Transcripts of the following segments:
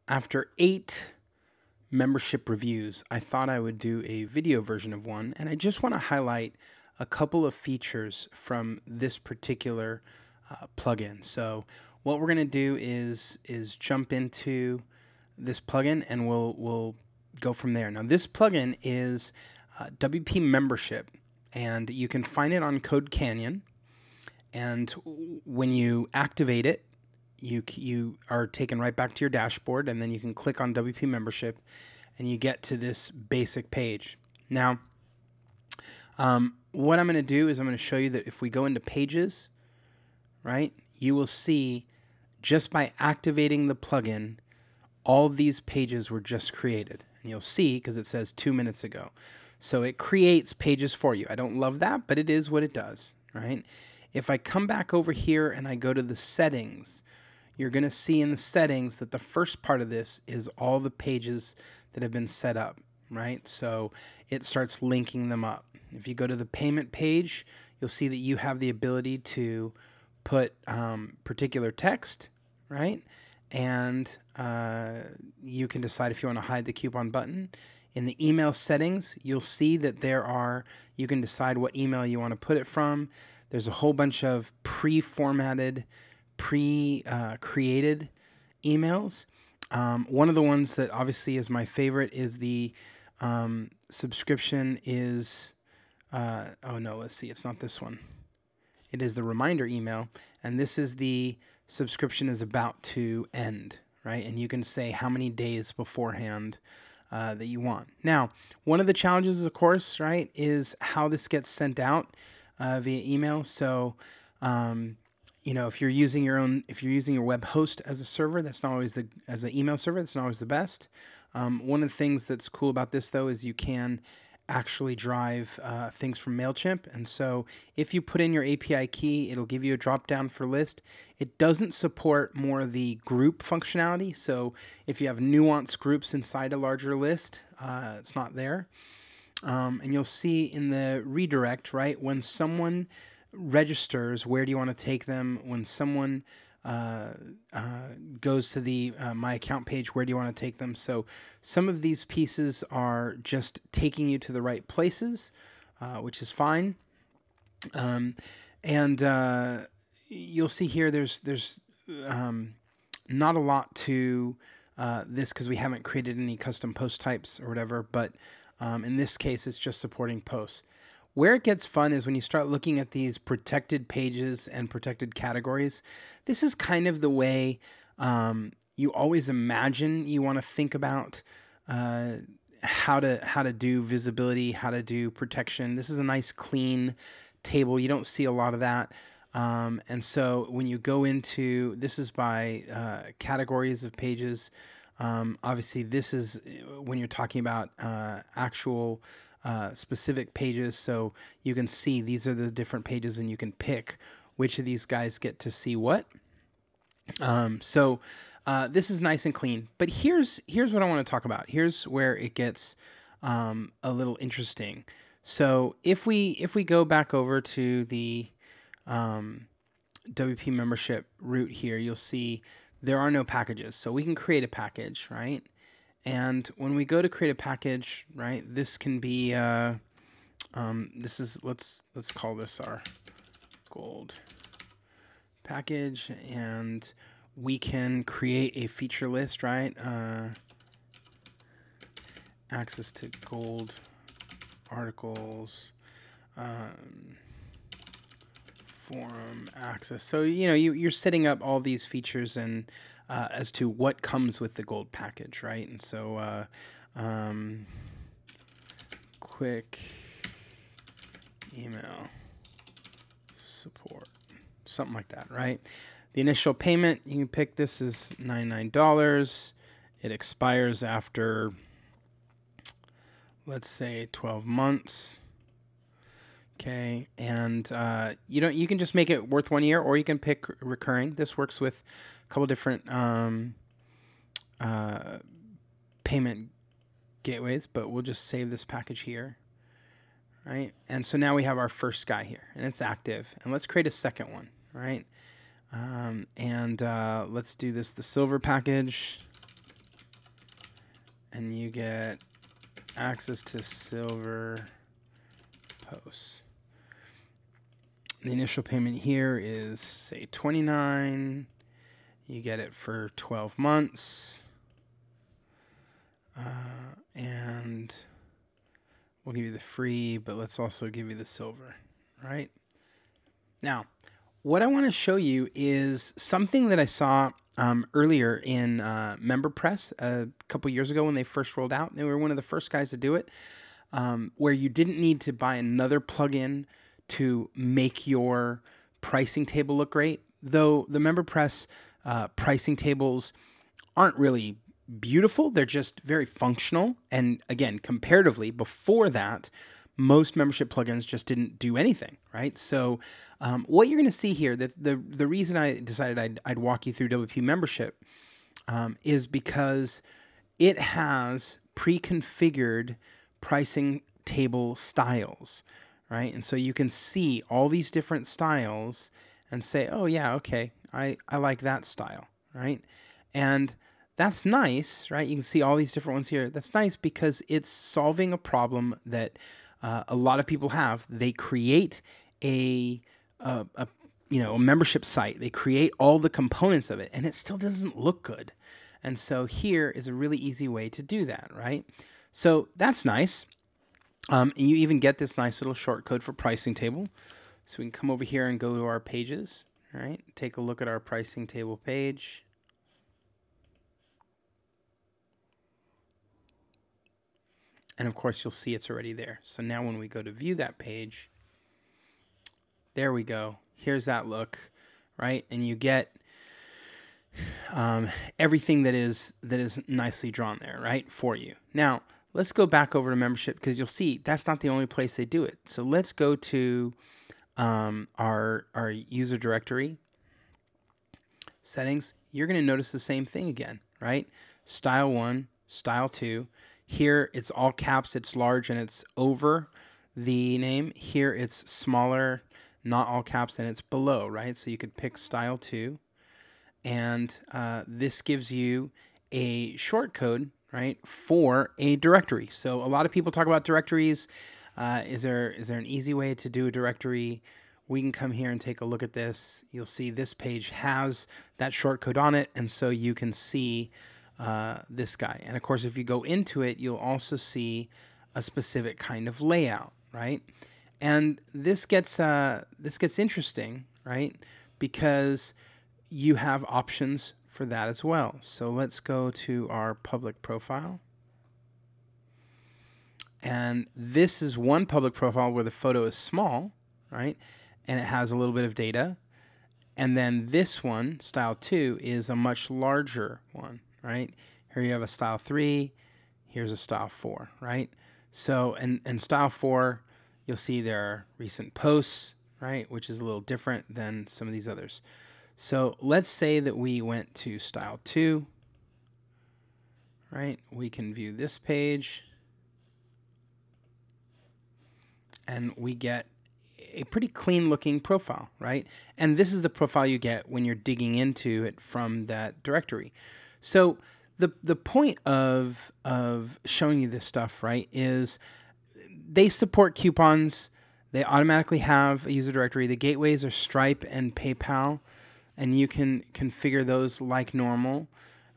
After 8 membership reviews, I thought I would do a video version of one, and I just want to highlight a couple of features from this particular plugin. So what we're going to do is jump into this plugin, and we'll go from there. Now this plugin is WP Membership, and you can find it on Code Canyon. And when you activate it, you are taken right back to your dashboard, and then you can click on WP Membership and you get to this basic page. Now, what I'm going to do is I'm going to show you that if we go into Pages, right, you will see just by activating the plugin, all these pages were just created. And you'll see because it says 2 minutes ago. So it creates pages for you. I don't love that, but it is what it does, right? If I come back over here and I go to the settings, you're going to see in the settings that the first part of this is all the pages that have been set up, right? So it starts linking them up. If you go to the payment page, you'll see that you have the ability to put particular text, right? And you can decide if you want to hide the coupon button. In the email settings, you'll see that you can decide what email you want to put it from. There's a whole bunch of pre-formatted, pre-created emails. One of the ones that obviously is my favorite is the subscription is, oh no, let's see, it's not this one. It is the reminder email, and this is the subscription is about to end, right? And you can say how many days beforehand that you want. Now, one of the challenges, of course, right, is how this gets sent out via email. So, you know, if you're using your web host as a server, that's not always as an email server, that's not always the best. One of the things that's cool about this, though, is you can actually drive things from MailChimp. And so if you put in your API key, it'll give you a drop down for list. It doesn't support more of the group functionality. So if you have nuanced groups inside a larger list, it's not there. And you'll see in the redirect, right, when someone registers, where do you want to take them? When someone goes to the My Account page, where do you want to take them? So some of these pieces are just taking you to the right places, which is fine. And you'll see here there's not a lot to this because we haven't created any custom post types or whatever, but in this case, it's just supporting posts. Where it gets fun is when you start looking at these protected pages and protected categories. This is kind of the way you always imagine you want to think about how to do visibility, how to do protection. This is a nice clean table. You don't see a lot of that. And so when you go into, this is by categories of pages. Obviously, this is when you're talking about actual specific pages, so you can see these are the different pages and you can pick which of these guys get to see what. So this is nice and clean, but here's what I want to talk about. Here's where it gets a little interesting. So if we go back over to the WP membership root here, you'll see there are no packages, so we can create a package, right? And when we go to create a package, right, this can be, this is, let's call this our gold package, and we can create a feature list, right? Access to gold articles, forum access. So, you know, you're setting up all these features and as to what comes with the gold package, right? And so quick email support, something like that, right? The initial payment, you can pick, this is $99. It expires after, let's say, 12 months. Okay, and you can just make it worth 1 year, or you can pick recurring. This works with a couple different payment gateways, but we'll just save this package here, right? And so now we have our first guy here, and it's active. And let's create a second one, right? Let's do this, the silver package. and you get access to silver posts. The initial payment here is, say, $29. You get it for 12 months. And we'll give you the free, but let's also give you the silver, right? Now, what I want to show you is something that I saw earlier in MemberPress a couple years ago when they first rolled out. They were one of the first guys to do it, where you didn't need to buy another plugin to make your pricing table look great. Though the MemberPress pricing tables aren't really beautiful, they're just very functional. And again, comparatively, before that, most membership plugins just didn't do anything, right? So what you're going to see here, that the reason I decided I'd walk you through WP Membership is because it has pre-configured pricing table styles, right? And so you can see all these different styles and say, oh yeah, okay, I like that style, right? And that's nice, right? You can see all these different ones here. That's nice because it's solving a problem that a lot of people have. They create a membership site. They create all the components of it, and it still doesn't look good. And so here is a really easy way to do that, right? So that's nice. You even get this nice little shortcode for pricing table. So we can come over here and go to our pages, right? Take a look at our pricing table page. And of course, you'll see it's already there. So now when we go to view that page, there we go. Here's that look, right? And you get everything that is nicely drawn there, right, for you. Now, let's go back over to membership because you'll see that's not the only place they do it. So let's go to our user directory settings. You're going to notice the same thing again, right? Style 1, style 2. Here it's all caps, it's large, and it's over the name. Here it's smaller, not all caps, and it's below, right? So you could pick style 2. And this gives you a shortcode, right, for a directory. So a lot of people talk about directories. Is there an easy way to do a directory? We can come here and take a look at this. You'll see this page has that shortcode on it, and so you can see this guy. And of course, if you go into it, you'll also see a specific kind of layout, right? And this gets interesting, right? Because you have options for that as well. So let's go to our public profile. And this is one public profile where the photo is small, right? And it has a little bit of data. And then this one, style 2, is a much larger one, right? Here you have a style 3, here's a style 4, right? So, and style 4, you'll see there are recent posts, right? Which is a little different than some of these others. So let's say that we went to style 2, right? We can view this page, and we get a pretty clean looking profile, right? And this is the profile you get when you're digging into it from that directory. So the point of showing you this stuff, right, is they support coupons. They automatically have a user directory. The gateways are Stripe and PayPal, and you can configure those like normal,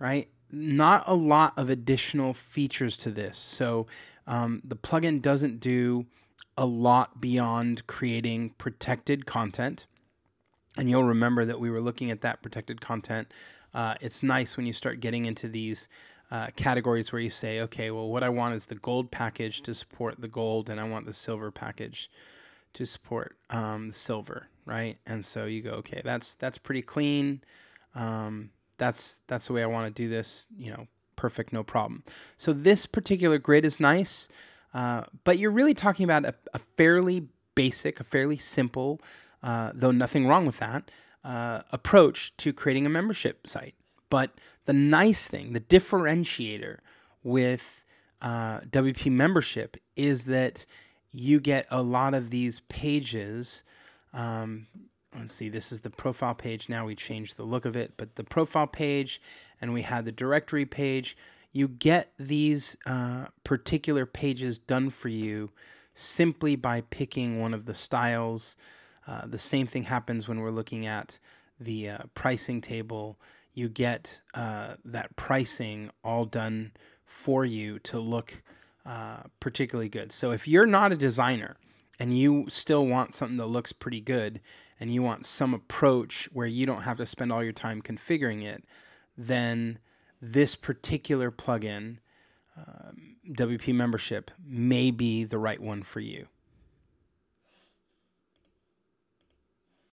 right? Not a lot of additional features to this. So the plugin doesn't do a lot beyond creating protected content. And you'll remember that we were looking at that protected content. It's nice when you start getting into these categories where you say, okay, well, what I want is the gold package to support the gold, and I want the silver package to support the silver, right? And so you go, okay, that's pretty clean. That's the way I want to do this, perfect, no problem. So this particular grid is nice, but you're really talking about a fairly basic, a fairly simple, though nothing wrong with that, approach to creating a membership site. But the nice thing, the differentiator with WP Membership is that you get a lot of these pages. Let's see, this is the profile page. Now we changed the look of it, but the profile page, and we had the directory page. you get these particular pages done for you simply by picking one of the styles. The same thing happens when we're looking at the pricing table. You get that pricing all done for you to look particularly good. So if you're not a designer and you still want something that looks pretty good and you want some approach where you don't have to spend all your time configuring it, then this particular plugin, WP Membership, may be the right one for you.